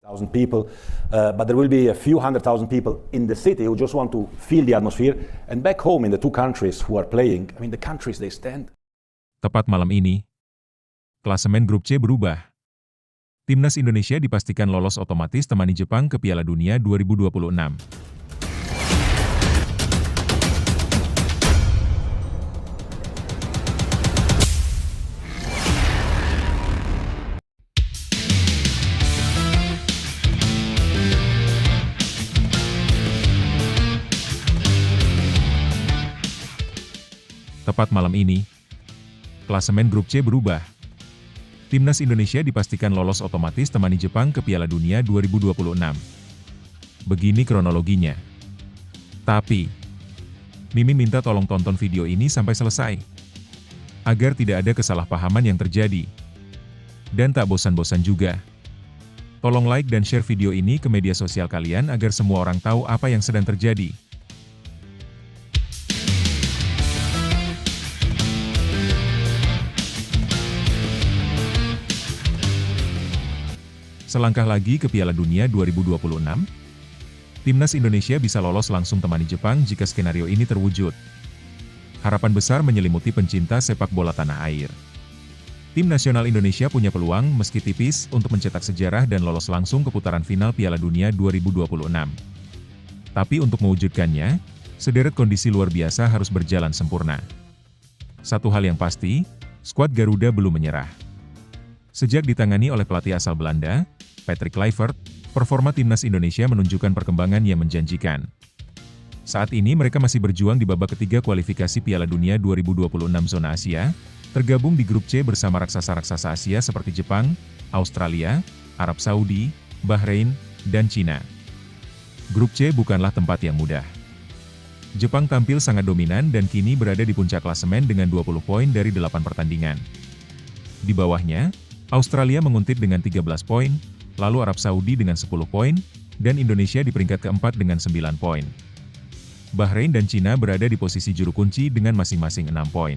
Thousand people, but there will be a few 100,000 people in the city who just want to feel the atmosphere. And back home in the two countries who are playing, I mean the countries they stand. Tepat malam ini, klasemen grup C berubah. Timnas Indonesia dipastikan lolos otomatis temani Jepang ke Piala Dunia 2026. Tepat malam ini, klasemen grup C berubah. Timnas Indonesia dipastikan lolos otomatis temani Jepang ke Piala Dunia 2026. Begini kronologinya. Tapi, Mimin minta tolong tonton video ini sampai selesai, agar tidak ada kesalahpahaman yang terjadi. Dan tak bosan-bosan juga, tolong like dan share video ini ke media sosial kalian agar semua orang tahu apa yang sedang terjadi. Selangkah lagi ke Piala Dunia 2026, Timnas Indonesia bisa lolos langsung temani Jepang jika skenario ini terwujud. Harapan besar menyelimuti pencinta sepak bola tanah air. Tim nasional Indonesia punya peluang meski tipis untuk mencetak sejarah dan lolos langsung ke putaran final Piala Dunia 2026. Tapi untuk mewujudkannya, sederet kondisi luar biasa harus berjalan sempurna. Satu hal yang pasti, skuad Garuda belum menyerah. Sejak ditangani oleh pelatih asal Belanda, Patrick Kluivert, performa Timnas Indonesia menunjukkan perkembangan yang menjanjikan. Saat ini mereka masih berjuang di babak ketiga kualifikasi Piala Dunia 2026 zona Asia, tergabung di grup C bersama raksasa-raksasa Asia seperti Jepang, Australia, Arab Saudi, Bahrain, dan Cina. Grup C bukanlah tempat yang mudah. Jepang tampil sangat dominan dan kini berada di puncak klasemen dengan 20 poin dari 8 pertandingan. Di bawahnya, Australia menguntit dengan 13 poin, lalu Arab Saudi dengan 10 poin, dan Indonesia di peringkat keempat dengan 9 poin. Bahrain dan Cina berada di posisi juru kunci dengan masing-masing 6 poin.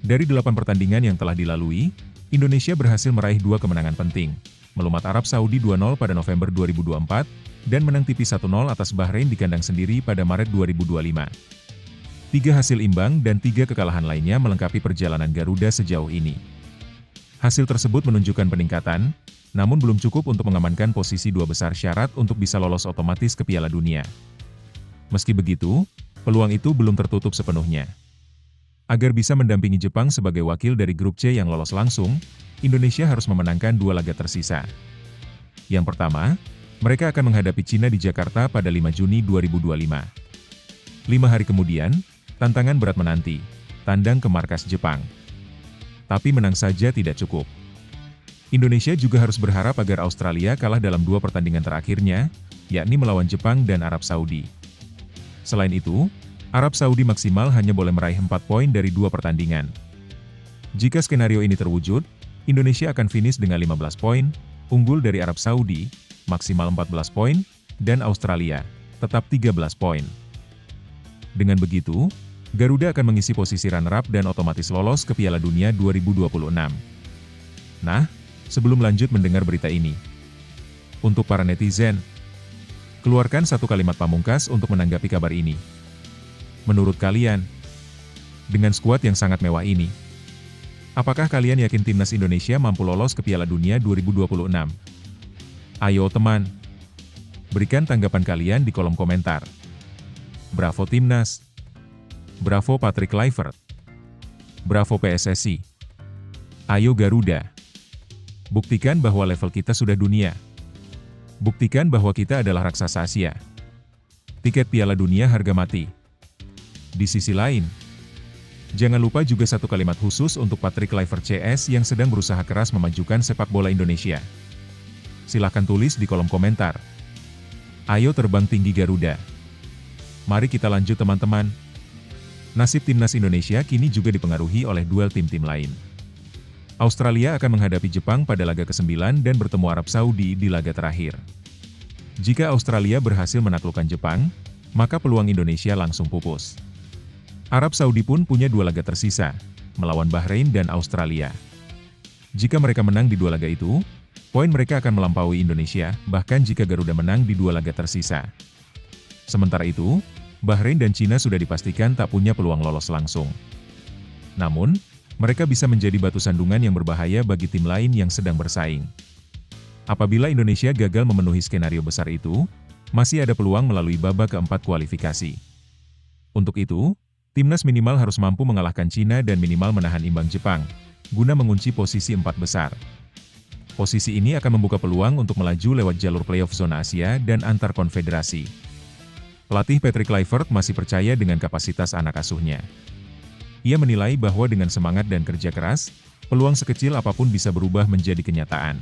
Dari 8 pertandingan yang telah dilalui, Indonesia berhasil meraih 2 kemenangan penting, melumat Arab Saudi 2-0 pada November 2024, dan menang tipis 1-0 atas Bahrain di kandang sendiri pada Maret 2025. 3 hasil imbang dan 3 kekalahan lainnya melengkapi perjalanan Garuda sejauh ini. Hasil tersebut menunjukkan peningkatan, namun belum cukup untuk mengamankan posisi 2 besar syarat untuk bisa lolos otomatis ke Piala Dunia. Meski begitu, peluang itu belum tertutup sepenuhnya. Agar bisa mendampingi Jepang sebagai wakil dari grup C yang lolos langsung, Indonesia harus memenangkan 2 laga tersisa. Yang pertama, mereka akan menghadapi Cina di Jakarta pada 5 Juni 2025. 5 hari kemudian, tantangan berat menanti, tandang ke markas Jepang. Tapi menang saja tidak cukup. Indonesia juga harus berharap agar Australia kalah dalam 2 pertandingan terakhirnya, yakni melawan Jepang dan Arab Saudi. Selain itu, Arab Saudi maksimal hanya boleh meraih 4 poin dari 2 pertandingan. Jika skenario ini terwujud, Indonesia akan finish dengan 15 poin, unggul dari Arab Saudi, maksimal 14 poin, dan Australia, tetap 13 poin. Dengan begitu, Garuda akan mengisi posisi runner-up dan otomatis lolos ke Piala Dunia 2026. Nah, sebelum lanjut mendengar berita ini, untuk para netizen, keluarkan satu kalimat pamungkas untuk menanggapi kabar ini. Menurut kalian, dengan skuad yang sangat mewah ini, apakah kalian yakin Timnas Indonesia mampu lolos ke Piala Dunia 2026? Ayo teman, berikan tanggapan kalian di kolom komentar. Bravo Timnas! Bravo Patrick Kluivert! Bravo PSSI! Ayo Garuda! Buktikan bahwa level kita sudah dunia. Buktikan bahwa kita adalah raksasa Asia. Tiket Piala Dunia harga mati. Di sisi lain, jangan lupa juga satu kalimat khusus untuk Patrick Kluivert CS yang sedang berusaha keras memajukan sepak bola Indonesia. Silahkan tulis di kolom komentar. Ayo terbang tinggi Garuda. Mari kita lanjut teman-teman. Nasib Timnas Indonesia kini juga dipengaruhi oleh duel tim-tim lain. Australia akan menghadapi Jepang pada laga ke-9 dan bertemu Arab Saudi di laga terakhir. Jika Australia berhasil menaklukkan Jepang, maka peluang Indonesia langsung pupus. Arab Saudi pun punya 2 laga tersisa, melawan Bahrain dan Australia. Jika mereka menang di 2 laga itu, poin mereka akan melampaui Indonesia, bahkan jika Garuda menang di 2 laga tersisa. Sementara itu, Bahrain dan Cina sudah dipastikan tak punya peluang lolos langsung. Namun, mereka bisa menjadi batu sandungan yang berbahaya bagi tim lain yang sedang bersaing. Apabila Indonesia gagal memenuhi skenario besar itu, masih ada peluang melalui babak keempat kualifikasi. Untuk itu, timnas minimal harus mampu mengalahkan Cina dan minimal menahan imbang Jepang, guna mengunci posisi 4 besar. Posisi ini akan membuka peluang untuk melaju lewat jalur playoff zona Asia dan antar konfederasi. Pelatih Patrick Kluivert masih percaya dengan kapasitas anak asuhnya. Ia menilai bahwa dengan semangat dan kerja keras, peluang sekecil apapun bisa berubah menjadi kenyataan.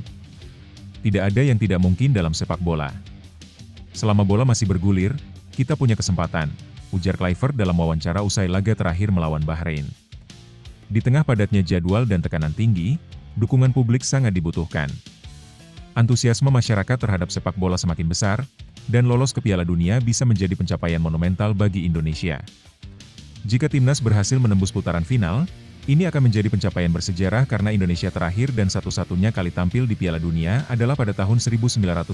Tidak ada yang tidak mungkin dalam sepak bola. Selama bola masih bergulir, kita punya kesempatan, ujar Kluivert dalam wawancara usai laga terakhir melawan Bahrain. Di tengah padatnya jadwal dan tekanan tinggi, dukungan publik sangat dibutuhkan. Antusiasme masyarakat terhadap sepak bola semakin besar, dan lolos ke Piala Dunia bisa menjadi pencapaian monumental bagi Indonesia. Jika timnas berhasil menembus putaran final, ini akan menjadi pencapaian bersejarah karena Indonesia terakhir dan satu-satunya kali tampil di Piala Dunia adalah pada tahun 1938,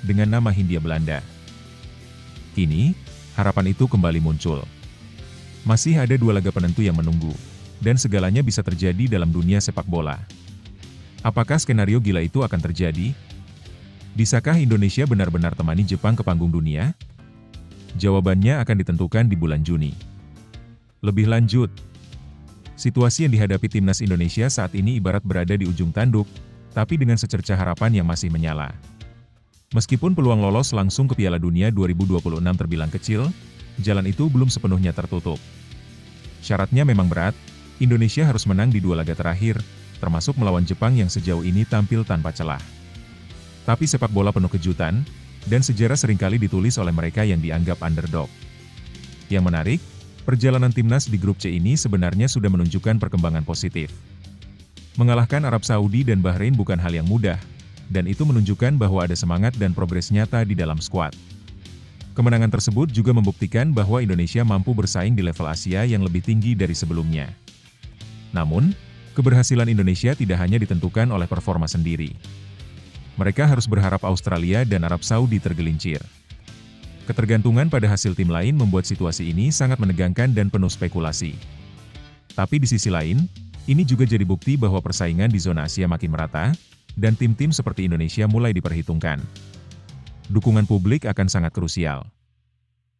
dengan nama Hindia Belanda. Kini, harapan itu kembali muncul. Masih ada 2 laga penentu yang menunggu, dan segalanya bisa terjadi dalam dunia sepak bola. Apakah skenario gila itu akan terjadi? Bisakah Indonesia benar-benar temani Jepang ke panggung dunia? Jawabannya akan ditentukan di bulan Juni. Lebih lanjut, situasi yang dihadapi timnas Indonesia saat ini ibarat berada di ujung tanduk, tapi dengan secercah harapan yang masih menyala. Meskipun peluang lolos langsung ke Piala Dunia 2026 terbilang kecil, jalan itu belum sepenuhnya tertutup. Syaratnya memang berat, Indonesia harus menang di 2 laga terakhir, termasuk melawan Jepang yang sejauh ini tampil tanpa celah. Tapi sepak bola penuh kejutan, dan sejarah seringkali ditulis oleh mereka yang dianggap underdog. Yang menarik, perjalanan timnas di grup C ini sebenarnya sudah menunjukkan perkembangan positif. Mengalahkan Arab Saudi dan Bahrain bukan hal yang mudah, dan itu menunjukkan bahwa ada semangat dan progres nyata di dalam skuad. Kemenangan tersebut juga membuktikan bahwa Indonesia mampu bersaing di level Asia yang lebih tinggi dari sebelumnya. Namun, keberhasilan Indonesia tidak hanya ditentukan oleh performa sendiri. Mereka harus berharap Australia dan Arab Saudi tergelincir. Ketergantungan pada hasil tim lain membuat situasi ini sangat menegangkan dan penuh spekulasi. Tapi di sisi lain, ini juga jadi bukti bahwa persaingan di zona Asia makin merata, dan tim-tim seperti Indonesia mulai diperhitungkan. Dukungan publik akan sangat krusial.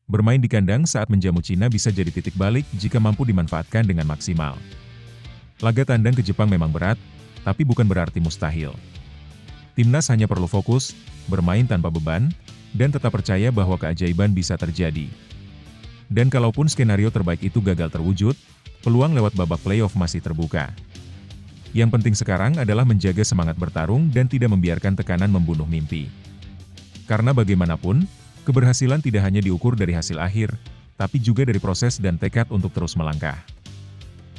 Bermain di kandang saat menjamu Cina bisa jadi titik balik jika mampu dimanfaatkan dengan maksimal. Laga tandang ke Jepang memang berat, tapi bukan berarti mustahil. Timnas hanya perlu fokus, bermain tanpa beban, dan tetap percaya bahwa keajaiban bisa terjadi. Dan kalaupun skenario terbaik itu gagal terwujud, peluang lewat babak playoff masih terbuka. Yang penting sekarang adalah menjaga semangat bertarung dan tidak membiarkan tekanan membunuh mimpi. Karena bagaimanapun, keberhasilan tidak hanya diukur dari hasil akhir, tapi juga dari proses dan tekad untuk terus melangkah.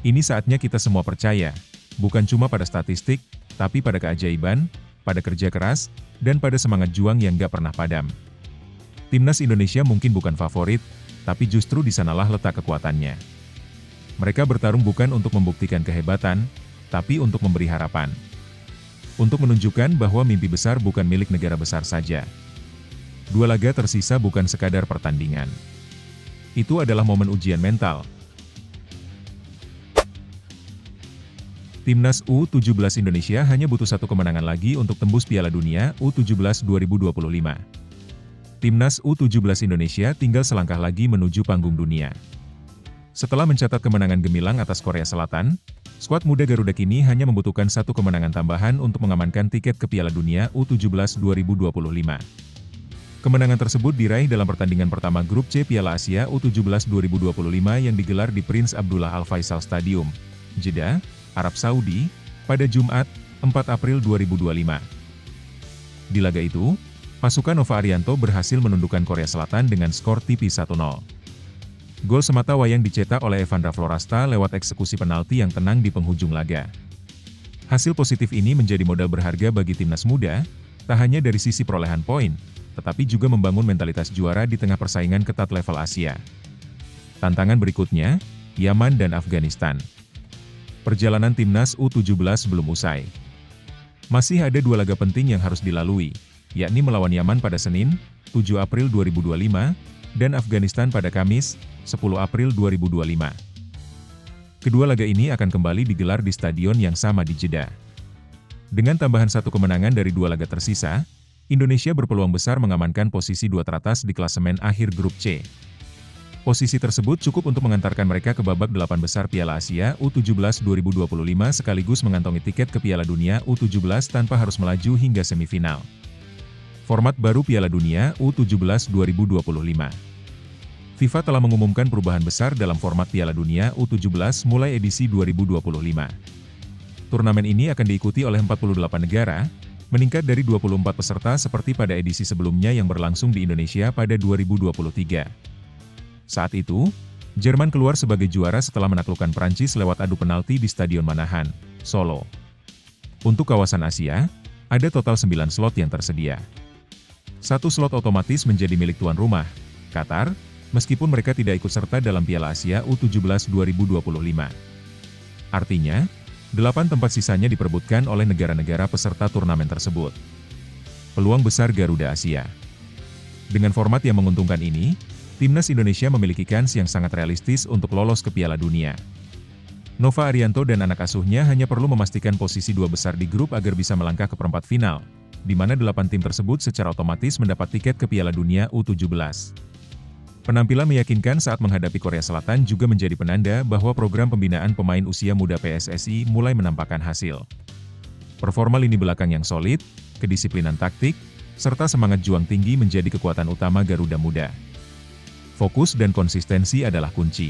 Ini saatnya kita semua percaya, bukan cuma pada statistik, tapi pada keajaiban, pada kerja keras, dan pada semangat juang yang gak pernah padam. Timnas Indonesia mungkin bukan favorit, tapi justru di sanalah letak kekuatannya. Mereka bertarung bukan untuk membuktikan kehebatan, tapi untuk memberi harapan. Untuk menunjukkan bahwa mimpi besar bukan milik negara besar saja. 2 laga tersisa bukan sekadar pertandingan. Itu adalah momen ujian mental. Timnas U17 Indonesia hanya butuh 1 kemenangan lagi untuk tembus Piala Dunia U17 2025. Timnas U17 Indonesia tinggal selangkah lagi menuju panggung dunia. Setelah mencatat kemenangan gemilang atas Korea Selatan, skuad muda Garuda kini hanya membutuhkan 1 kemenangan tambahan untuk mengamankan tiket ke Piala Dunia U17 2025. Kemenangan tersebut diraih dalam pertandingan pertama Grup C Piala Asia U17 2025 yang digelar di Prince Abdullah Al Faisal Stadium, Jeddah, Arab Saudi, pada Jumat, 4 April 2025. Di laga itu, pasukan Nova Arianto berhasil menundukkan Korea Selatan dengan skor tipis 1-0. Gol semata wayang dicetak oleh Evandra Florasta lewat eksekusi penalti yang tenang di penghujung laga. Hasil positif ini menjadi modal berharga bagi timnas muda, tak hanya dari sisi perolehan poin, tetapi juga membangun mentalitas juara di tengah persaingan ketat level Asia. Tantangan berikutnya, Yaman dan Afghanistan. Perjalanan timnas U17 belum usai. Masih ada 2 laga penting yang harus dilalui, yakni melawan Yaman pada Senin, 7 April 2025, dan Afghanistan pada Kamis, 10 April 2025. Kedua laga ini akan kembali digelar di stadion yang sama di Jeddah. Dengan tambahan 1 kemenangan dari 2 laga tersisa, Indonesia berpeluang besar mengamankan posisi 2 teratas di klasemen akhir grup C. Posisi tersebut cukup untuk mengantarkan mereka ke babak 8 besar Piala Asia U17 2025 sekaligus mengantongi tiket ke Piala Dunia U17 tanpa harus melaju hingga semifinal. Format baru Piala Dunia U17 2025. FIFA telah mengumumkan perubahan besar dalam format Piala Dunia U17 mulai edisi 2025. Turnamen ini akan diikuti oleh 48 negara, meningkat dari 24 peserta seperti pada edisi sebelumnya yang berlangsung di Indonesia pada 2023. Saat itu, Jerman keluar sebagai juara setelah menaklukkan Prancis lewat adu penalti di Stadion Manahan, Solo. Untuk kawasan Asia, ada total 9 slot yang tersedia. 1 slot otomatis menjadi milik tuan rumah, Qatar, meskipun mereka tidak ikut serta dalam Piala Asia U17 2025. Artinya, 8 tempat sisanya diperebutkan oleh negara-negara peserta turnamen tersebut. Peluang besar Garuda Asia. Dengan format yang menguntungkan ini, Timnas Indonesia memiliki kans yang sangat realistis untuk lolos ke Piala Dunia. Nova Arianto dan anak asuhnya hanya perlu memastikan posisi 2 besar di grup agar bisa melangkah ke perempat final, di mana 8 tim tersebut secara otomatis mendapat tiket ke Piala Dunia U17. Penampilan meyakinkan saat menghadapi Korea Selatan juga menjadi penanda bahwa program pembinaan pemain usia muda PSSI mulai menampakkan hasil. Performa lini belakang yang solid, kedisiplinan taktik, serta semangat juang tinggi menjadi kekuatan utama Garuda Muda. Fokus dan konsistensi adalah kunci.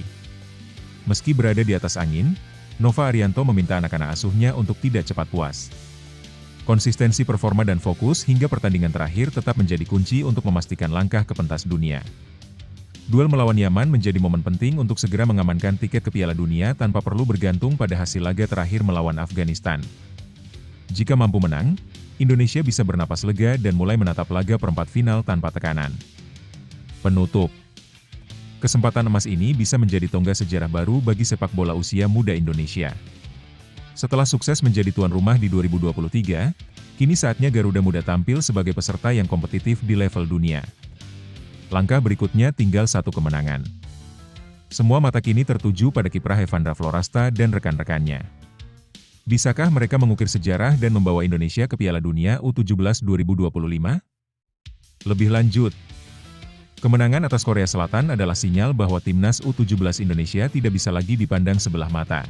Meski berada di atas angin, Nova Arianto meminta anak-anak asuhnya untuk tidak cepat puas. Konsistensi performa dan fokus hingga pertandingan terakhir tetap menjadi kunci untuk memastikan langkah ke pentas dunia. Duel melawan Yaman menjadi momen penting untuk segera mengamankan tiket ke Piala Dunia tanpa perlu bergantung pada hasil laga terakhir melawan Afghanistan. Jika mampu menang, Indonesia bisa bernapas lega dan mulai menatap laga perempat final tanpa tekanan. Penutup. Kesempatan emas ini bisa menjadi tonggak sejarah baru bagi sepak bola usia muda Indonesia. Setelah sukses menjadi tuan rumah di 2023, kini saatnya Garuda Muda tampil sebagai peserta yang kompetitif di level dunia. Langkah berikutnya tinggal 1 kemenangan. Semua mata kini tertuju pada kiprah Evandra Florasta dan rekan-rekannya. Bisakah mereka mengukir sejarah dan membawa Indonesia ke Piala Dunia U17 2025? Lebih lanjut, kemenangan atas Korea Selatan adalah sinyal bahwa Timnas U17 Indonesia tidak bisa lagi dipandang sebelah mata.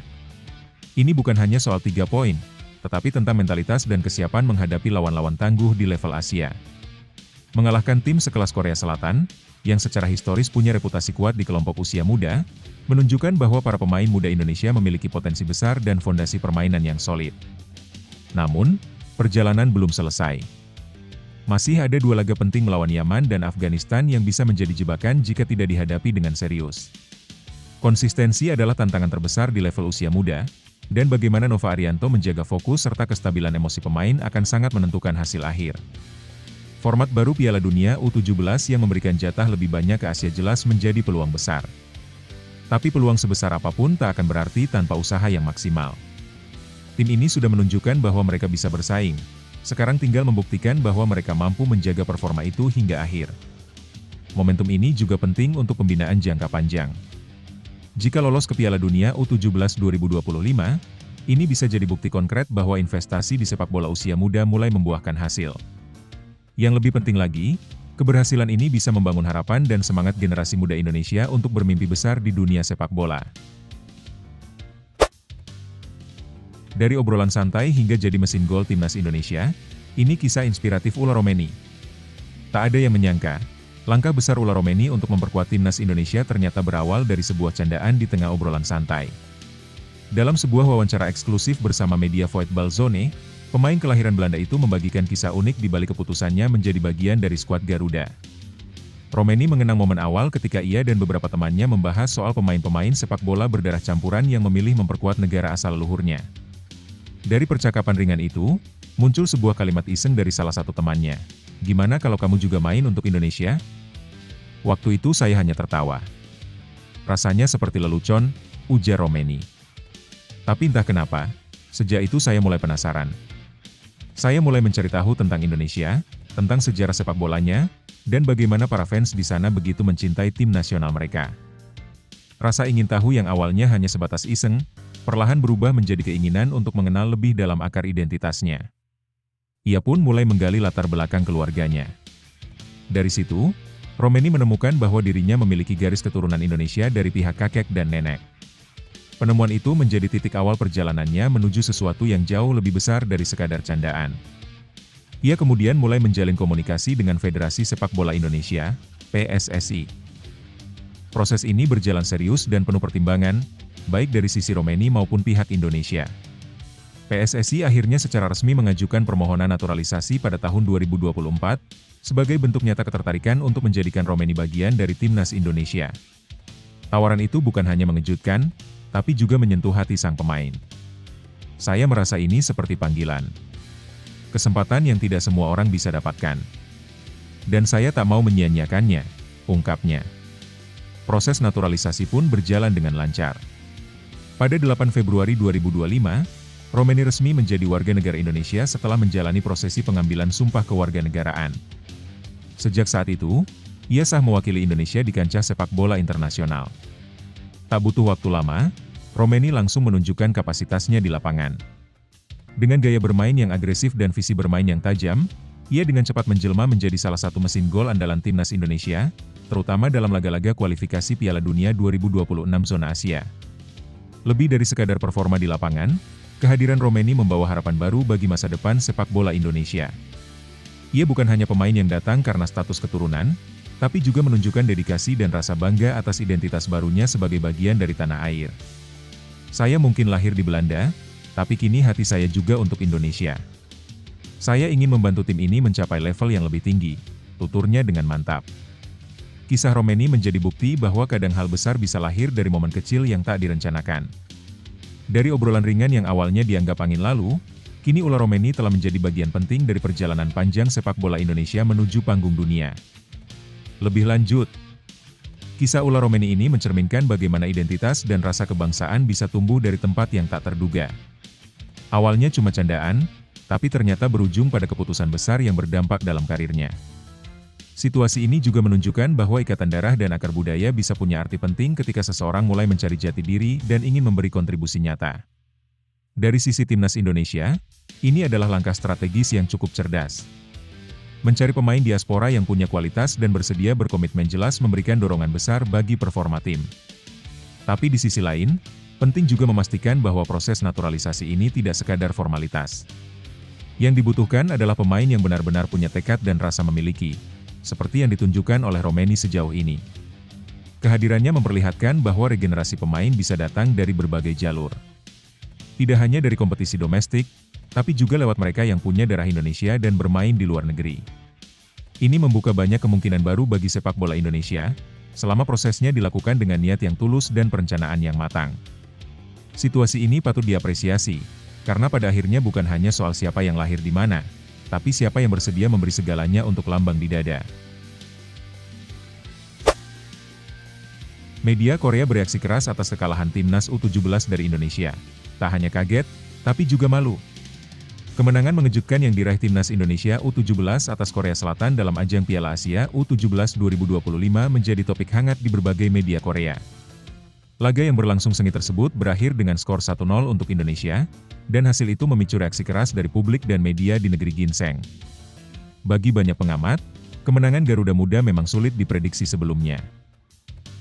Ini bukan hanya soal 3 poin, tetapi tentang mentalitas dan kesiapan menghadapi lawan-lawan tangguh di level Asia. Mengalahkan tim sekelas Korea Selatan, yang secara historis punya reputasi kuat di kelompok usia muda, menunjukkan bahwa para pemain muda Indonesia memiliki potensi besar dan fondasi permainan yang solid. Namun, perjalanan belum selesai. Masih ada 2 laga penting melawan Yaman dan Afghanistan yang bisa menjadi jebakan jika tidak dihadapi dengan serius. Konsistensi adalah tantangan terbesar di level usia muda, dan bagaimana Nova Arianto menjaga fokus serta kestabilan emosi pemain akan sangat menentukan hasil akhir. Format baru Piala Dunia U17 yang memberikan jatah lebih banyak ke Asia jelas menjadi peluang besar. Tapi peluang sebesar apapun tak akan berarti tanpa usaha yang maksimal. Tim ini sudah menunjukkan bahwa mereka bisa bersaing. Sekarang tinggal membuktikan bahwa mereka mampu menjaga performa itu hingga akhir. Momentum ini juga penting untuk pembinaan jangka panjang. Jika lolos ke Piala Dunia U17 2025, ini bisa jadi bukti konkret bahwa investasi di sepak bola usia muda mulai membuahkan hasil. Yang lebih penting lagi, keberhasilan ini bisa membangun harapan dan semangat generasi muda Indonesia untuk bermimpi besar di dunia sepak bola. Dari obrolan santai hingga jadi mesin gol Timnas Indonesia, ini kisah inspiratif Ula Romeni. Tak ada yang menyangka, langkah besar Ula Romeni untuk memperkuat Timnas Indonesia ternyata berawal dari sebuah candaan di tengah obrolan santai. Dalam sebuah wawancara eksklusif bersama media Voetbalzone, pemain kelahiran Belanda itu membagikan kisah unik di balik keputusannya menjadi bagian dari skuad Garuda. Romeni mengenang momen awal ketika ia dan beberapa temannya membahas soal pemain-pemain sepak bola berdarah campuran yang memilih memperkuat negara asal leluhurnya. Dari percakapan ringan itu, muncul sebuah kalimat iseng dari salah satu temannya. "Gimana kalau kamu juga main untuk Indonesia?" Waktu itu saya hanya tertawa. Rasanya seperti lelucon, ujar Romeni. Tapi entah kenapa, sejak itu saya mulai penasaran. Saya mulai mencari tahu tentang Indonesia, tentang sejarah sepak bolanya, dan bagaimana para fans di sana begitu mencintai tim nasional mereka. Rasa ingin tahu yang awalnya hanya sebatas iseng, perlahan berubah menjadi keinginan untuk mengenal lebih dalam akar identitasnya. Ia pun mulai menggali latar belakang keluarganya. Dari situ, Romeni menemukan bahwa dirinya memiliki garis keturunan Indonesia dari pihak kakek dan nenek. Penemuan itu menjadi titik awal perjalanannya menuju sesuatu yang jauh lebih besar dari sekadar candaan. Ia kemudian mulai menjalin komunikasi dengan Federasi Sepak Bola Indonesia, PSSI. Proses ini berjalan serius dan penuh pertimbangan, baik dari sisi Romeni maupun pihak Indonesia. PSSI akhirnya secara resmi mengajukan permohonan naturalisasi pada tahun 2024, sebagai bentuk nyata ketertarikan untuk menjadikan Romeni bagian dari timnas Indonesia. Tawaran itu bukan hanya mengejutkan, tapi juga menyentuh hati sang pemain. Saya merasa ini seperti panggilan. Kesempatan yang tidak semua orang bisa dapatkan. Dan saya tak mau menyia-nyiakannya, ungkapnya. Proses naturalisasi pun berjalan dengan lancar. Pada 8 Februari 2025, Romeni resmi menjadi warga negara Indonesia setelah menjalani prosesi pengambilan sumpah kewarganegaraan. Sejak saat itu, ia sah mewakili Indonesia di kancah sepak bola internasional. Tak butuh waktu lama, Romeni langsung menunjukkan kapasitasnya di lapangan. Dengan gaya bermain yang agresif dan visi bermain yang tajam, ia dengan cepat menjelma menjadi salah satu mesin gol andalan timnas Indonesia, terutama dalam laga-laga kualifikasi Piala Dunia 2026 zona Asia. Lebih dari sekadar performa di lapangan, kehadiran Romeni membawa harapan baru bagi masa depan sepak bola Indonesia. Ia bukan hanya pemain yang datang karena status keturunan, tapi juga menunjukkan dedikasi dan rasa bangga atas identitas barunya sebagai bagian dari tanah air. Saya mungkin lahir di Belanda, tapi kini hati saya juga untuk Indonesia. Saya ingin membantu tim ini mencapai level yang lebih tinggi, tuturnya dengan mantap. Kisah Romeni menjadi bukti bahwa kadang hal besar bisa lahir dari momen kecil yang tak direncanakan. Dari obrolan ringan yang awalnya dianggap angin lalu, kini ulah Romeni telah menjadi bagian penting dari perjalanan panjang sepak bola Indonesia menuju panggung dunia. Lebih lanjut, kisah ulah Romeni ini mencerminkan bagaimana identitas dan rasa kebangsaan bisa tumbuh dari tempat yang tak terduga. Awalnya cuma candaan, tapi ternyata berujung pada keputusan besar yang berdampak dalam karirnya. Situasi ini juga menunjukkan bahwa ikatan darah dan akar budaya bisa punya arti penting ketika seseorang mulai mencari jati diri dan ingin memberi kontribusi nyata. Dari sisi timnas Indonesia, ini adalah langkah strategis yang cukup cerdas. Mencari pemain diaspora yang punya kualitas dan bersedia berkomitmen jelas memberikan dorongan besar bagi performa tim. Tapi di sisi lain, penting juga memastikan bahwa proses naturalisasi ini tidak sekadar formalitas. Yang dibutuhkan adalah pemain yang benar-benar punya tekad dan rasa memiliki, seperti yang ditunjukkan oleh Romeni sejauh ini. Kehadirannya memperlihatkan bahwa regenerasi pemain bisa datang dari berbagai jalur. Tidak hanya dari kompetisi domestik, tapi juga lewat mereka yang punya darah Indonesia dan bermain di luar negeri. Ini membuka banyak kemungkinan baru bagi sepak bola Indonesia, selama prosesnya dilakukan dengan niat yang tulus dan perencanaan yang matang. Situasi ini patut diapresiasi, karena pada akhirnya bukan hanya soal siapa yang lahir di mana, tapi siapa yang bersedia memberi segalanya untuk lambang di dada. Media Korea bereaksi keras atas kekalahan timnas U17 dari Indonesia. Tak hanya kaget, tapi juga malu. Kemenangan mengejutkan yang diraih timnas Indonesia U17 atas Korea Selatan dalam ajang Piala Asia U17 2025 menjadi topik hangat di berbagai media Korea. Laga yang berlangsung sengit tersebut berakhir dengan skor 1-0 untuk Indonesia, dan hasil itu memicu reaksi keras dari publik dan media di negeri ginseng. Bagi banyak pengamat, kemenangan Garuda Muda memang sulit diprediksi sebelumnya.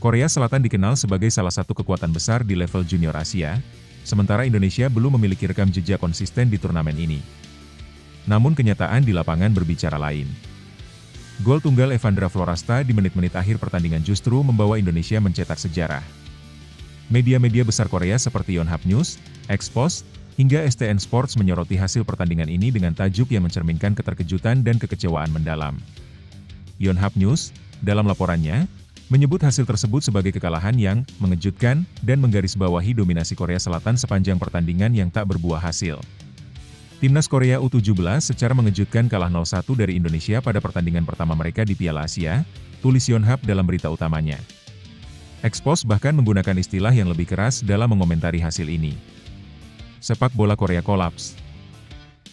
Korea Selatan dikenal sebagai salah satu kekuatan besar di level junior Asia, sementara Indonesia belum memiliki rekam jejak konsisten di turnamen ini. Namun kenyataan di lapangan berbicara lain. Gol tunggal Evandra Florasta di menit-menit akhir pertandingan justru membawa Indonesia mencetak sejarah. Media-media besar Korea seperti Yonhap News, Expost, hingga STN Sports menyoroti hasil pertandingan ini dengan tajuk yang mencerminkan keterkejutan dan kekecewaan mendalam. Yonhap News, dalam laporannya, menyebut hasil tersebut sebagai kekalahan yang mengejutkan dan menggarisbawahi dominasi Korea Selatan sepanjang pertandingan yang tak berbuah hasil. Timnas Korea U17 secara mengejutkan kalah 0-1 dari Indonesia pada pertandingan pertama mereka di Piala Asia, tulis Yonhap dalam berita utamanya. Expos bahkan menggunakan istilah yang lebih keras dalam mengomentari hasil ini. Sepak bola Korea kolaps.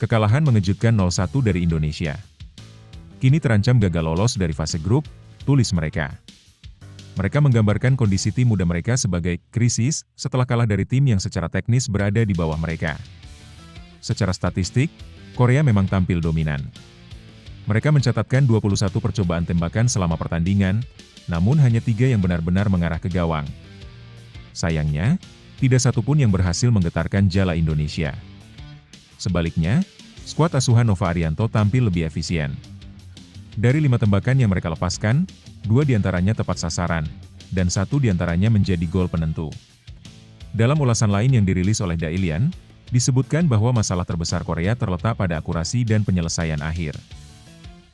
Kekalahan mengejutkan 0-1 dari Indonesia. Kini terancam gagal lolos dari fase grup, tulis mereka. Mereka menggambarkan kondisi tim muda mereka sebagai krisis setelah kalah dari tim yang secara teknis berada di bawah mereka. Secara statistik, Korea memang tampil dominan. Mereka mencatatkan 21 percobaan tembakan selama pertandingan, namun hanya 3 yang benar-benar mengarah ke gawang. Sayangnya, tidak satupun yang berhasil menggetarkan jala Indonesia. Sebaliknya, skuad asuhan Nova Arianto tampil lebih efisien. Dari 5 tembakan yang mereka lepaskan, 2 diantaranya tepat sasaran, dan 1 diantaranya menjadi gol penentu. Dalam ulasan lain yang dirilis oleh Dailian, disebutkan bahwa masalah terbesar Korea terletak pada akurasi dan penyelesaian akhir.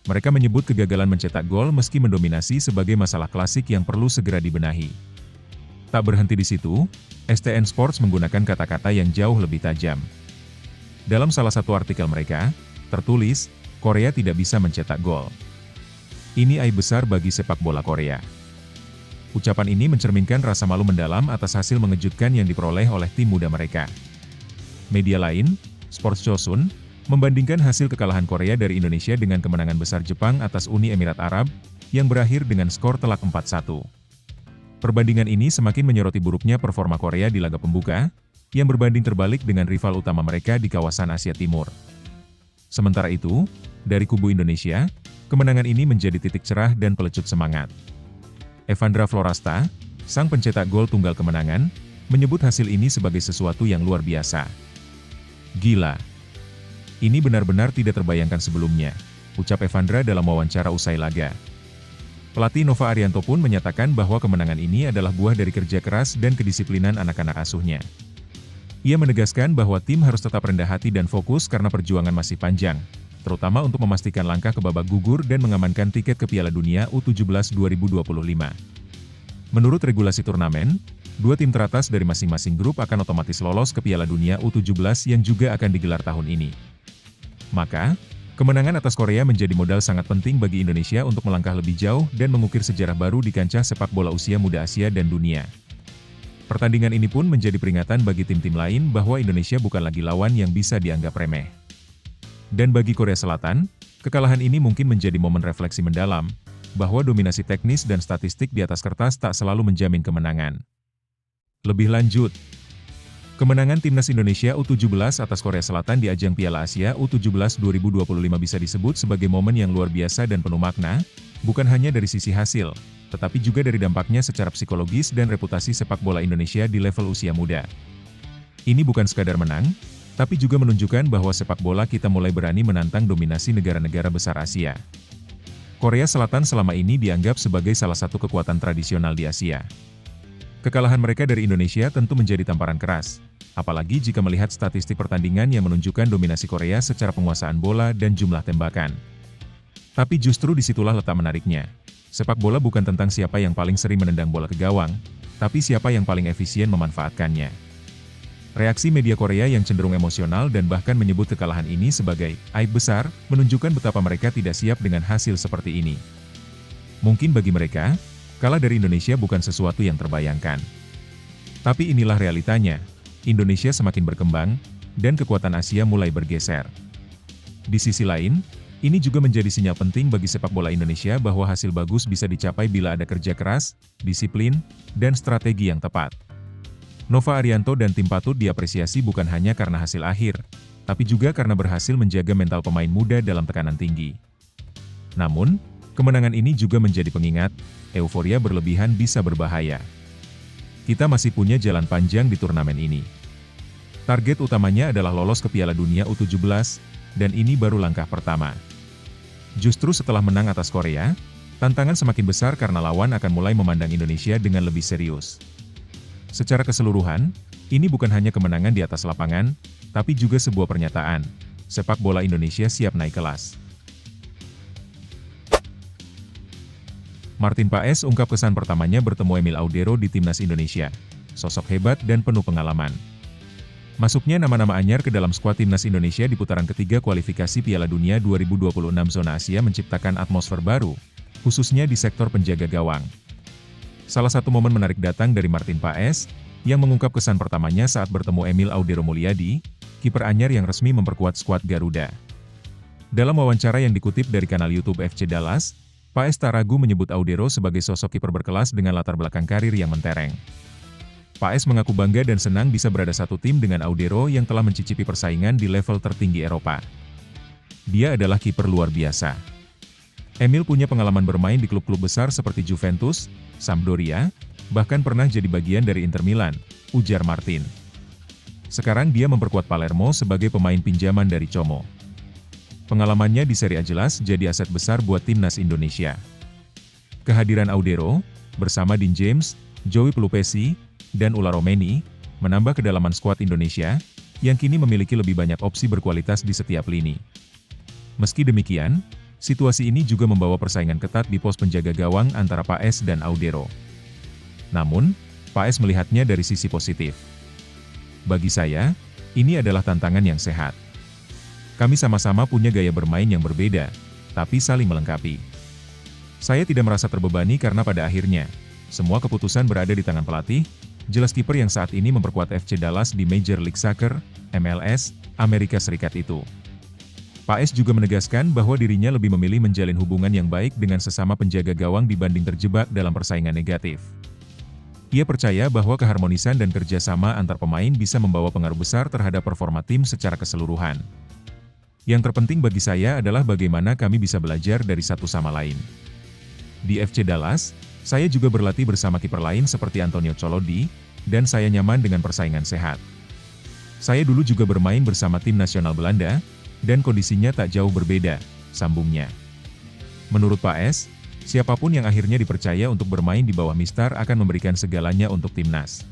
Mereka menyebut kegagalan mencetak gol meski mendominasi sebagai masalah klasik yang perlu segera dibenahi. Tak berhenti di situ, STN Sports menggunakan kata-kata yang jauh lebih tajam. Dalam salah satu artikel mereka, tertulis, Korea tidak bisa mencetak gol. Ini aib besar bagi sepak bola Korea. Ucapan ini mencerminkan rasa malu mendalam atas hasil mengejutkan yang diperoleh oleh tim muda mereka. Media lain, Sports Chosun, membandingkan hasil kekalahan Korea dari Indonesia dengan kemenangan besar Jepang atas Uni Emirat Arab, yang berakhir dengan skor telak 4-1. Perbandingan ini semakin menyoroti buruknya performa Korea di laga pembuka, yang berbanding terbalik dengan rival utama mereka di kawasan Asia Timur. Sementara itu, dari kubu Indonesia, kemenangan ini menjadi titik cerah dan pelecut semangat. Evandra Florasta, sang pencetak gol tunggal kemenangan, menyebut hasil ini sebagai sesuatu yang luar biasa. Gila! Ini benar-benar tidak terbayangkan sebelumnya, ucap Evandra dalam wawancara usai laga. Pelatih Nova Arianto pun menyatakan bahwa kemenangan ini adalah buah dari kerja keras dan kedisiplinan anak-anak asuhnya. Ia menegaskan bahwa tim harus tetap rendah hati dan fokus karena perjuangan masih panjang, terutama untuk memastikan langkah ke babak gugur dan mengamankan tiket ke Piala Dunia U17 2025. Menurut regulasi turnamen, 2 tim teratas dari masing-masing grup akan otomatis lolos ke Piala Dunia U17 yang juga akan digelar tahun ini. Maka, kemenangan atas Korea menjadi modal sangat penting bagi Indonesia untuk melangkah lebih jauh dan mengukir sejarah baru di kancah sepak bola usia muda Asia dan dunia. Pertandingan ini pun menjadi peringatan bagi tim-tim lain bahwa Indonesia bukan lagi lawan yang bisa dianggap remeh. Dan bagi Korea Selatan, kekalahan ini mungkin menjadi momen refleksi mendalam, bahwa dominasi teknis dan statistik di atas kertas tak selalu menjamin kemenangan. Lebih lanjut, kemenangan Timnas Indonesia U17 atas Korea Selatan di ajang Piala Asia U17 2025 bisa disebut sebagai momen yang luar biasa dan penuh makna, bukan hanya dari sisi hasil, tetapi juga dari dampaknya secara psikologis dan reputasi sepak bola Indonesia di level usia muda. Ini bukan sekadar menang, tapi juga menunjukkan bahwa sepak bola kita mulai berani menantang dominasi negara-negara besar Asia. Korea Selatan selama ini dianggap sebagai salah satu kekuatan tradisional di Asia. Kekalahan mereka dari Indonesia tentu menjadi tamparan keras, apalagi jika melihat statistik pertandingan yang menunjukkan dominasi Korea secara penguasaan bola dan jumlah tembakan. Tapi justru disitulah letak menariknya. Sepak bola bukan tentang siapa yang paling sering menendang bola ke gawang, tapi siapa yang paling efisien memanfaatkannya. Reaksi media Korea yang cenderung emosional dan bahkan menyebut kekalahan ini sebagai aib besar, menunjukkan betapa mereka tidak siap dengan hasil seperti ini. Mungkin bagi mereka, kalah dari Indonesia bukan sesuatu yang terbayangkan. Tapi inilah realitanya, Indonesia semakin berkembang, dan kekuatan Asia mulai bergeser. Di sisi lain, ini juga menjadi sinyal penting bagi sepak bola Indonesia bahwa hasil bagus bisa dicapai bila ada kerja keras, disiplin, dan strategi yang tepat. Nova Arianto dan tim patut diapresiasi bukan hanya karena hasil akhir, tapi juga karena berhasil menjaga mental pemain muda dalam tekanan tinggi. Namun, kemenangan ini juga menjadi pengingat, euforia berlebihan bisa berbahaya. Kita masih punya jalan panjang di turnamen ini. Target utamanya adalah lolos ke Piala Dunia U17, dan ini baru langkah pertama. Justru setelah menang atas Korea, tantangan semakin besar karena lawan akan mulai memandang Indonesia dengan lebih serius. Secara keseluruhan, ini bukan hanya kemenangan di atas lapangan, tapi juga sebuah pernyataan, sepak bola Indonesia siap naik kelas. Martin Paes ungkap kesan pertamanya bertemu Emil Audero di Timnas Indonesia, sosok hebat dan penuh pengalaman. Masuknya nama-nama anyar ke dalam skuad Timnas Indonesia di putaran ketiga kualifikasi Piala Dunia 2026 zona Asia menciptakan atmosfer baru, khususnya di sektor penjaga gawang. Salah satu momen menarik datang dari Martin Paes, yang mengungkap kesan pertamanya saat bertemu Emil Audero Mulyadi, kiper anyar yang resmi memperkuat skuad Garuda. Dalam wawancara yang dikutip dari kanal YouTube FC Dallas, Paes tak ragu menyebut Audero sebagai sosok kiper berkelas dengan latar belakang karir yang mentereng. Paes mengaku bangga dan senang bisa berada satu tim dengan Audero yang telah mencicipi persaingan di level tertinggi Eropa. Dia adalah kiper luar biasa. Emil punya pengalaman bermain di klub-klub besar seperti Juventus, Sampdoria, bahkan pernah jadi bagian dari Inter Milan, ujar Martin. Sekarang dia memperkuat Palermo sebagai pemain pinjaman dari Como. Pengalamannya di Serie A jelas jadi aset besar buat timnas Indonesia. Kehadiran Audero, bersama Dean James, Joey Pelupesi, dan Ulla Romeni, menambah kedalaman skuad Indonesia, yang kini memiliki lebih banyak opsi berkualitas di setiap lini. Meski demikian, situasi ini juga membawa persaingan ketat di pos penjaga gawang antara Paes dan Audero. Namun, Paes melihatnya dari sisi positif. Bagi saya, ini adalah tantangan yang sehat. Kami sama-sama punya gaya bermain yang berbeda, tapi saling melengkapi. Saya tidak merasa terbebani karena pada akhirnya, semua keputusan berada di tangan pelatih, jelas kiper yang saat ini memperkuat FC Dallas di Major League Soccer, MLS, Amerika Serikat itu. Paes juga menegaskan bahwa dirinya lebih memilih menjalin hubungan yang baik dengan sesama penjaga gawang dibanding terjebak dalam persaingan negatif. Ia percaya bahwa keharmonisan dan kerjasama antar pemain bisa membawa pengaruh besar terhadap performa tim secara keseluruhan. Yang terpenting bagi saya adalah bagaimana kami bisa belajar dari satu sama lain. Di FC Dallas, saya juga berlatih bersama kiper lain seperti Antonio Colodi, dan saya nyaman dengan persaingan sehat. Saya dulu juga bermain bersama tim nasional Belanda, dan kondisinya tak jauh berbeda, sambungnya. Menurut Paes, siapapun yang akhirnya dipercaya untuk bermain di bawah Mistar akan memberikan segalanya untuk timnas.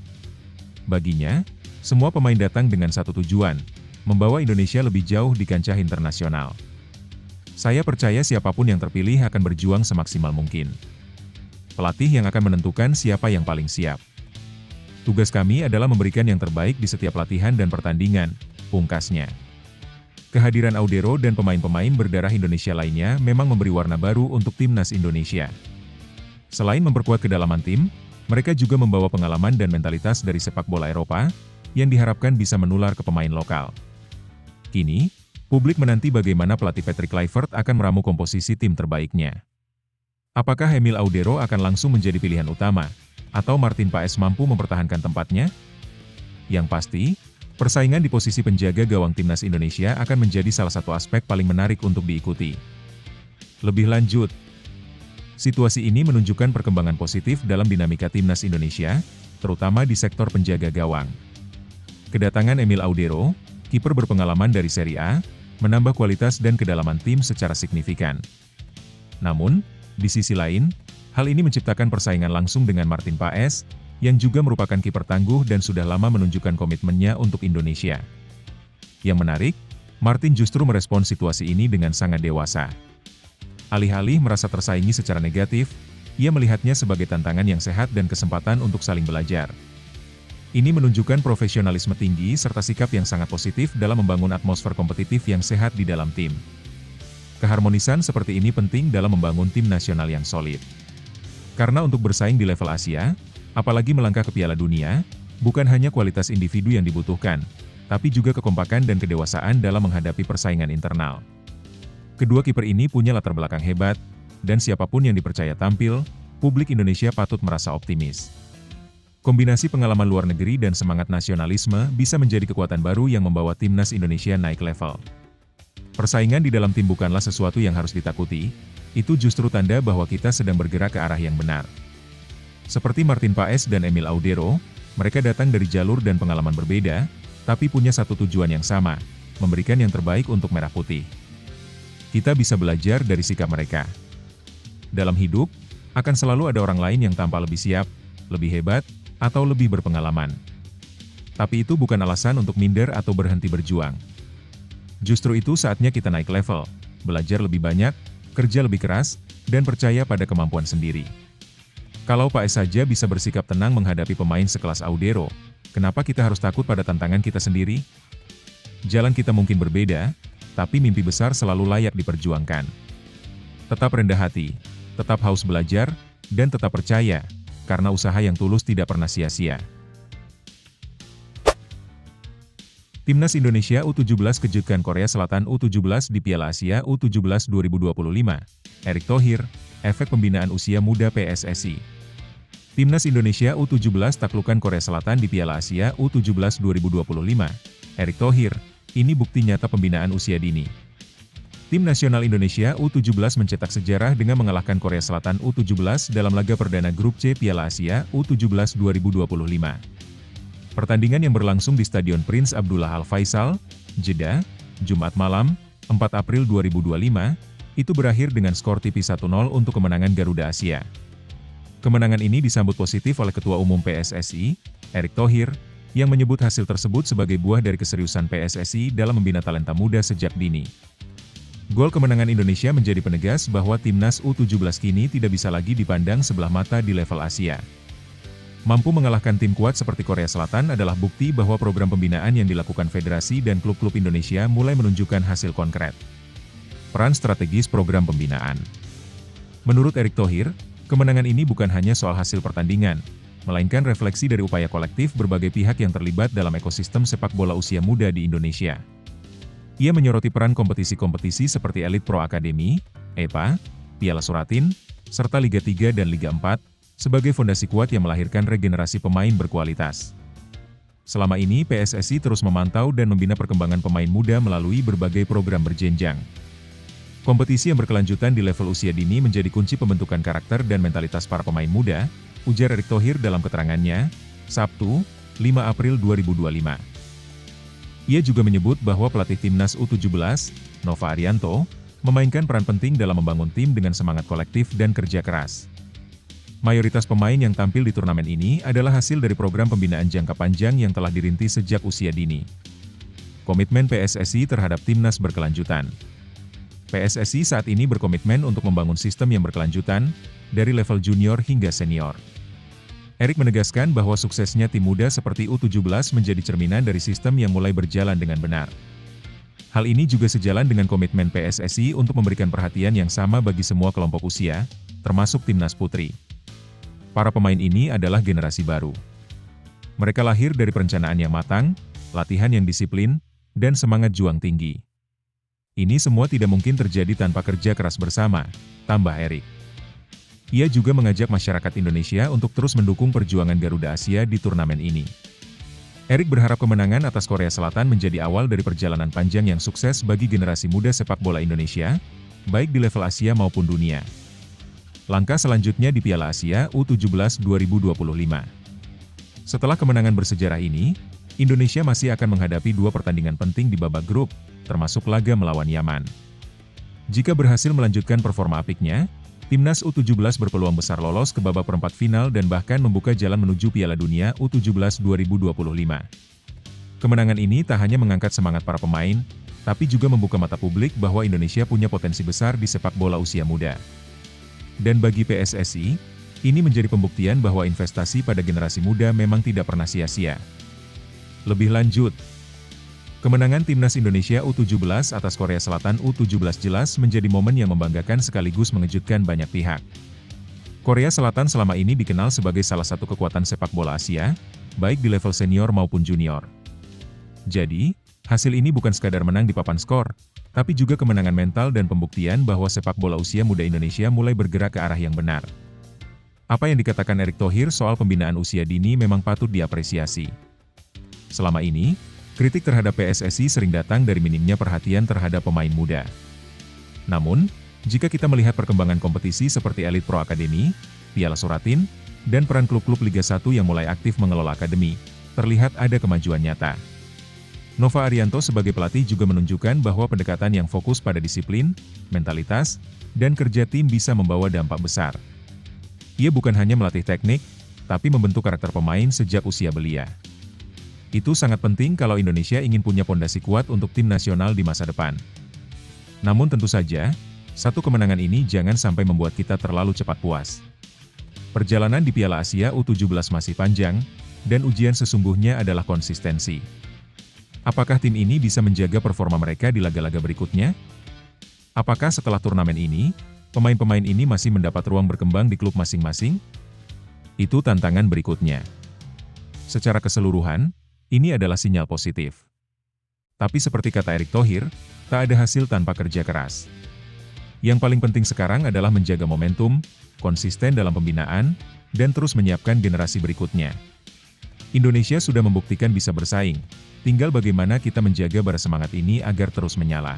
Baginya, semua pemain datang dengan satu tujuan, membawa Indonesia lebih jauh di kancah internasional. Saya percaya siapapun yang terpilih akan berjuang semaksimal mungkin. Pelatih yang akan menentukan siapa yang paling siap. Tugas kami adalah memberikan yang terbaik di setiap latihan dan pertandingan, pungkasnya. Kehadiran Audero dan pemain-pemain berdarah Indonesia lainnya memang memberi warna baru untuk timnas Indonesia. Selain memperkuat kedalaman tim, mereka juga membawa pengalaman dan mentalitas dari sepak bola Eropa, yang diharapkan bisa menular ke pemain lokal. Kini, publik menanti bagaimana pelatih Patrick Kluivert akan meramu komposisi tim terbaiknya. Apakah Emil Audero akan langsung menjadi pilihan utama, atau Martin Paes mampu mempertahankan tempatnya? Yang pasti, persaingan di posisi penjaga gawang timnas Indonesia akan menjadi salah satu aspek paling menarik untuk diikuti. Lebih lanjut, situasi ini menunjukkan perkembangan positif dalam dinamika timnas Indonesia, terutama di sektor penjaga gawang. Kedatangan Emil Audero, kiper berpengalaman dari Serie A, menambah kualitas dan kedalaman tim secara signifikan. Namun, di sisi lain, hal ini menciptakan persaingan langsung dengan Martin Paes, yang juga merupakan kiper tangguh dan sudah lama menunjukkan komitmennya untuk Indonesia. Yang menarik, Martin justru merespon situasi ini dengan sangat dewasa. Alih-alih merasa tersaingi secara negatif, ia melihatnya sebagai tantangan yang sehat dan kesempatan untuk saling belajar. Ini menunjukkan profesionalisme tinggi serta sikap yang sangat positif dalam membangun atmosfer kompetitif yang sehat di dalam tim. Keharmonisan seperti ini penting dalam membangun tim nasional yang solid. Karena untuk bersaing di level Asia, apalagi melangkah ke Piala Dunia, bukan hanya kualitas individu yang dibutuhkan, tapi juga kekompakan dan kedewasaan dalam menghadapi persaingan internal. Kedua kiper ini punya latar belakang hebat, dan siapapun yang dipercaya tampil, publik Indonesia patut merasa optimis. Kombinasi pengalaman luar negeri dan semangat nasionalisme bisa menjadi kekuatan baru yang membawa timnas Indonesia naik level. Persaingan di dalam tim bukanlah sesuatu yang harus ditakuti, itu justru tanda bahwa kita sedang bergerak ke arah yang benar. Seperti Martin Paes dan Emil Audero, mereka datang dari jalur dan pengalaman berbeda, tapi punya satu tujuan yang sama, memberikan yang terbaik untuk Merah Putih. Kita bisa belajar dari sikap mereka. Dalam hidup, akan selalu ada orang lain yang tampak lebih siap, lebih hebat, atau lebih berpengalaman. Tapi itu bukan alasan untuk minder atau berhenti berjuang. Justru itu saatnya kita naik level, belajar lebih banyak, kerja lebih keras, dan percaya pada kemampuan sendiri. Kalau Paes saja bisa bersikap tenang menghadapi pemain sekelas Audero, kenapa kita harus takut pada tantangan kita sendiri? Jalan kita mungkin berbeda, tapi mimpi besar selalu layak diperjuangkan. Tetap rendah hati, tetap haus belajar, dan tetap percaya, karena usaha yang tulus tidak pernah sia-sia. Timnas Indonesia U17 kejutkan Korea Selatan U17 di Piala Asia U17 2025. Erick Thohir, efek pembinaan usia muda PSSI. Timnas Indonesia U17 taklukkan Korea Selatan di Piala Asia U17 2025. Erick Thohir, ini bukti nyata pembinaan usia dini. Tim nasional Indonesia U17 mencetak sejarah dengan mengalahkan Korea Selatan U17 dalam laga perdana Grup C Piala Asia U17 2025. Pertandingan yang berlangsung di Stadion Prince Abdullah Al Faisal, Jeddah, Jumat malam, 4 April 2025, itu berakhir dengan skor tipis 1-0 untuk kemenangan Garuda Asia. Kemenangan ini disambut positif oleh Ketua Umum PSSI, Erick Thohir, yang menyebut hasil tersebut sebagai buah dari keseriusan PSSI dalam membina talenta muda sejak dini. Gol kemenangan Indonesia menjadi penegas bahwa Timnas U17 kini tidak bisa lagi dipandang sebelah mata di level Asia. Mampu mengalahkan tim kuat seperti Korea Selatan adalah bukti bahwa program pembinaan yang dilakukan federasi dan klub-klub Indonesia mulai menunjukkan hasil konkret. Peran strategis program pembinaan. Menurut Erick Thohir, kemenangan ini bukan hanya soal hasil pertandingan, melainkan refleksi dari upaya kolektif berbagai pihak yang terlibat dalam ekosistem sepak bola usia muda di Indonesia. Ia menyoroti peran kompetisi-kompetisi seperti Elite Pro Academy, EPA, Piala Suratin, serta Liga 3 dan Liga 4, sebagai fondasi kuat yang melahirkan regenerasi pemain berkualitas. Selama ini PSSI terus memantau dan membina perkembangan pemain muda melalui berbagai program berjenjang. Kompetisi yang berkelanjutan di level usia dini menjadi kunci pembentukan karakter dan mentalitas para pemain muda, ujar Erick Thohir dalam keterangannya, Sabtu, 5 April 2025. Ia juga menyebut bahwa pelatih Timnas U17, Nova Arianto, memainkan peran penting dalam membangun tim dengan semangat kolektif dan kerja keras. Mayoritas pemain yang tampil di turnamen ini adalah hasil dari program pembinaan jangka panjang yang telah dirintis sejak usia dini. Komitmen PSSI terhadap Timnas berkelanjutan. PSSI saat ini berkomitmen untuk membangun sistem yang berkelanjutan, dari level junior hingga senior. Erick menegaskan bahwa suksesnya tim muda seperti U17 menjadi cerminan dari sistem yang mulai berjalan dengan benar. Hal ini juga sejalan dengan komitmen PSSI untuk memberikan perhatian yang sama bagi semua kelompok usia, termasuk Timnas Putri. Para pemain ini adalah generasi baru. Mereka lahir dari perencanaan yang matang, latihan yang disiplin, dan semangat juang tinggi. Ini semua tidak mungkin terjadi tanpa kerja keras bersama, tambah Erick. Ia juga mengajak masyarakat Indonesia untuk terus mendukung perjuangan Garuda Asia di turnamen ini. Erick berharap kemenangan atas Korea Selatan menjadi awal dari perjalanan panjang yang sukses bagi generasi muda sepak bola Indonesia, baik di level Asia maupun dunia. Langkah selanjutnya di Piala Asia U17 2025. Setelah kemenangan bersejarah ini, Indonesia masih akan menghadapi 2 pertandingan penting di babak grup, termasuk laga melawan Yaman. Jika berhasil melanjutkan performa apiknya, Timnas U17 berpeluang besar lolos ke babak perempat final dan bahkan membuka jalan menuju Piala Dunia U17 2025. Kemenangan ini tak hanya mengangkat semangat para pemain, tapi juga membuka mata publik bahwa Indonesia punya potensi besar di sepak bola usia muda. Dan bagi PSSI, ini menjadi pembuktian bahwa investasi pada generasi muda memang tidak pernah sia-sia. Lebih lanjut, kemenangan Timnas Indonesia U17 atas Korea Selatan U17 jelas menjadi momen yang membanggakan sekaligus mengejutkan banyak pihak. Korea Selatan selama ini dikenal sebagai salah satu kekuatan sepak bola Asia, baik di level senior maupun junior. Jadi, hasil ini bukan sekadar menang di papan skor, tapi juga kemenangan mental dan pembuktian bahwa sepak bola usia muda Indonesia mulai bergerak ke arah yang benar. Apa yang dikatakan Erick Thohir soal pembinaan usia dini memang patut diapresiasi. Selama ini, kritik terhadap PSSI sering datang dari minimnya perhatian terhadap pemain muda. Namun, jika kita melihat perkembangan kompetisi seperti Elite Pro Academy, Piala Suratin, dan peran klub-klub Liga 1 yang mulai aktif mengelola akademi, terlihat ada kemajuan nyata. Nova Arianto sebagai pelatih juga menunjukkan bahwa pendekatan yang fokus pada disiplin, mentalitas, dan kerja tim bisa membawa dampak besar. Ia bukan hanya melatih teknik, tapi membentuk karakter pemain sejak usia belia. Itu sangat penting kalau Indonesia ingin punya pondasi kuat untuk tim nasional di masa depan. Namun tentu saja, satu kemenangan ini jangan sampai membuat kita terlalu cepat puas. Perjalanan di Piala Asia U17 masih panjang, dan ujian sesungguhnya adalah konsistensi. Apakah tim ini bisa menjaga performa mereka di laga-laga berikutnya? Apakah setelah turnamen ini, pemain-pemain ini masih mendapat ruang berkembang di klub masing-masing? Itu tantangan berikutnya. Secara keseluruhan, ini adalah sinyal positif. Tapi seperti kata Erick Thohir, tak ada hasil tanpa kerja keras. Yang paling penting sekarang adalah menjaga momentum, konsisten dalam pembinaan, dan terus menyiapkan generasi berikutnya. Indonesia sudah membuktikan bisa bersaing, tinggal bagaimana kita menjaga bara semangat ini agar terus menyala.